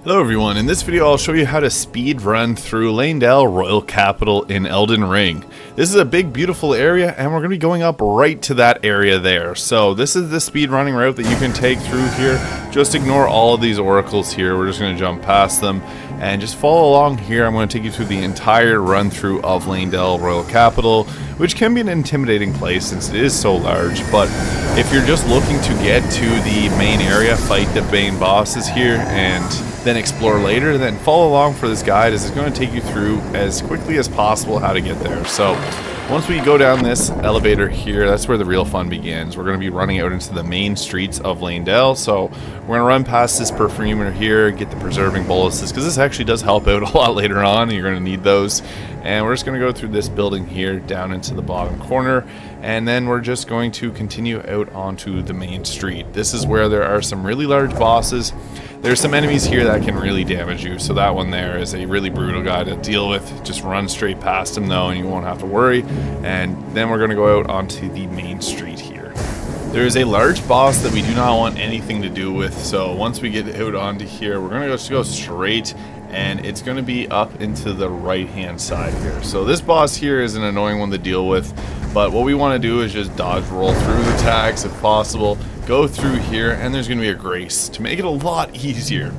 Hello everyone, in this video I'll show you how to speed run through Leyndell Royal Capital in Elden Ring. This is a big beautiful area and we're going to be going up right to that area there. So this is the speed running route that you can take through here. Just ignore all of these oracles here, we're just going to jump past them and just follow along here. I'm going to take you through the entire run through of Leyndell Royal Capital, which can be an intimidating place since it is so large, but if you're just looking to get to the main area, fight the main bosses here, and then explore later, then follow along for this guide as it's going to take you through as quickly as possible how to get there. So once we go down this elevator here, that's where the real fun begins. We're going to be running out into the main streets of Leyndell. So we're going to run past this perfumer here, get the preserving boluses, because this actually does help out a lot later on. You're going to need those. And we're just going to go through this building here down into the bottom corner, and then we're just going to continue out onto the main street. This is where there are some really large bosses. There's some enemies here that can really damage you, so that one there is a really brutal guy to deal with. Just run straight past him though and you won't have to worry. And then we're going to go out onto the main street here. There is a large boss that we do not want anything to do with, so once we get out onto here, we're going to just go straight, and it's going to be up into the right hand side here. So this boss here is an annoying one to deal with, but what we want to do is just dodge roll through the tags if possible, go through here, and there's going to be a grace to make it a lot easier.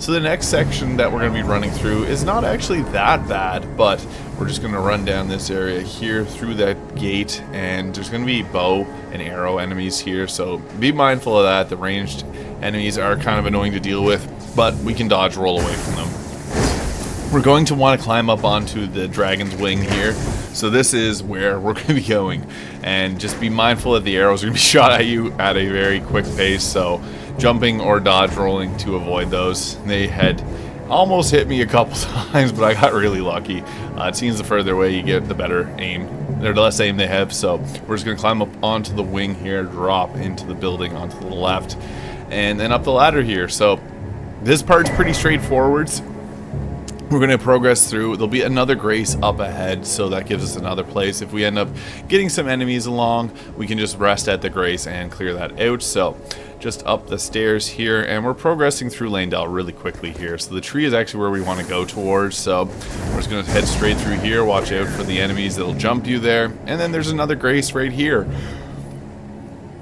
So the next section that we're going to be running through is not actually that bad, but we're just going to run down this area here through that gate, and there's going to be bow and arrow enemies here, so be mindful of that. The ranged enemies are kind of annoying to deal with, but we can dodge roll away from them. We're going to want to climb up onto the dragon's wing here. So this is where we're going to be going. And just be mindful that the arrows are going to be shot at you at a very quick pace. So jumping or dodge rolling to avoid those. They had almost hit me a couple times, but I got really lucky. It seems the further away you get, the better aim. They're the less aim they have. So we're just going to climb up onto the wing here, drop into the building onto the left, and then up the ladder here. So this part's pretty straightforward. We're going to progress through. There'll be another grace up ahead, so that gives us another place. If we end up getting some enemies along, we can just rest at the grace and clear that out. So just up the stairs here, and we're progressing through Leyndell really quickly here. So the tree is actually where we want to go towards, so we're just going to head straight through here. Watch out for the enemies that'll jump you there, and then there's another grace right here.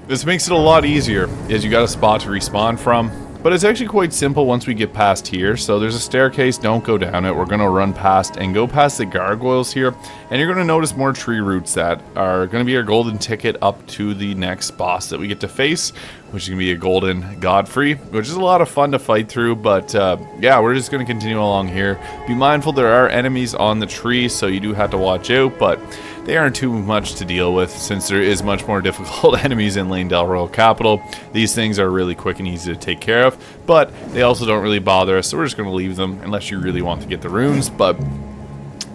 This makes it a lot easier as you got a spot to respawn from. But it's actually quite simple once we get past here. So there's a staircase, don't go down it. We're going to run past and go past the gargoyles here. And you're going to notice more tree roots that are going to be our golden ticket up to the next boss that we get to face, which is going to be a golden Godfrey, which is a lot of fun to fight through. But yeah, we're just going to continue along here. Be mindful there are enemies on the tree, so you do have to watch out, but they aren't too much to deal with since there is much more difficult enemies in Leyndell Royal Capital. These things are really quick and easy to take care of, but they also don't really bother us, so we're just going to leave them unless you really want to get the runes. But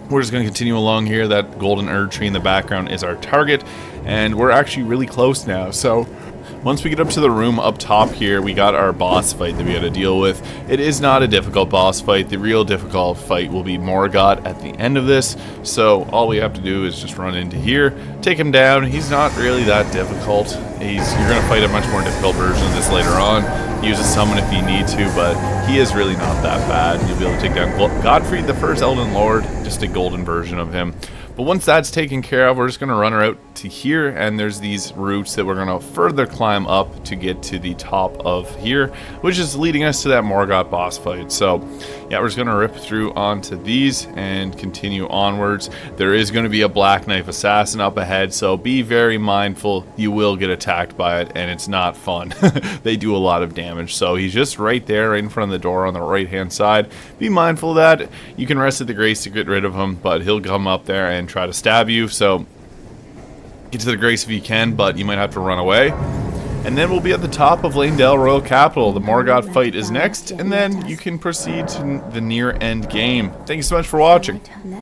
we're just going to continue along here. That golden Erd tree in the background is our target, and we're actually really close now. So once we get up to the room up top here, we got our boss fight that we got to deal with. It is not a difficult boss fight. The real difficult fight will be Morgott at the end of this. So all we have to do is just run into here, take him down. He's not really that difficult. You're going to fight a much more difficult version of this later on. Use a summon if you need to, but he is really not that bad. You'll be able to take down Godfrey, the first Elden Lord, just a golden version of him. But once that's taken care of, we're just going to run her out to here, and there's these routes that we're going to further climb up to get to the top of here, which is leading us to that Morgott boss fight. So yeah, we're just going to rip through onto these and continue onwards. There is going to be a black knife assassin up ahead, so be very mindful. You will get attacked by it, and it's not fun. They do a lot of damage. So he's just right there, right in front of the door on the right hand side. Be mindful of that. You can rest at the grace to get rid of him, but he'll come up there and try to stab you, so get to the grace if you can, but you might have to run away. And then we'll be at the top of Leyndell Royal Capital. The Morgott fight is next, and then you can proceed to the near end game. Thank you so much for watching.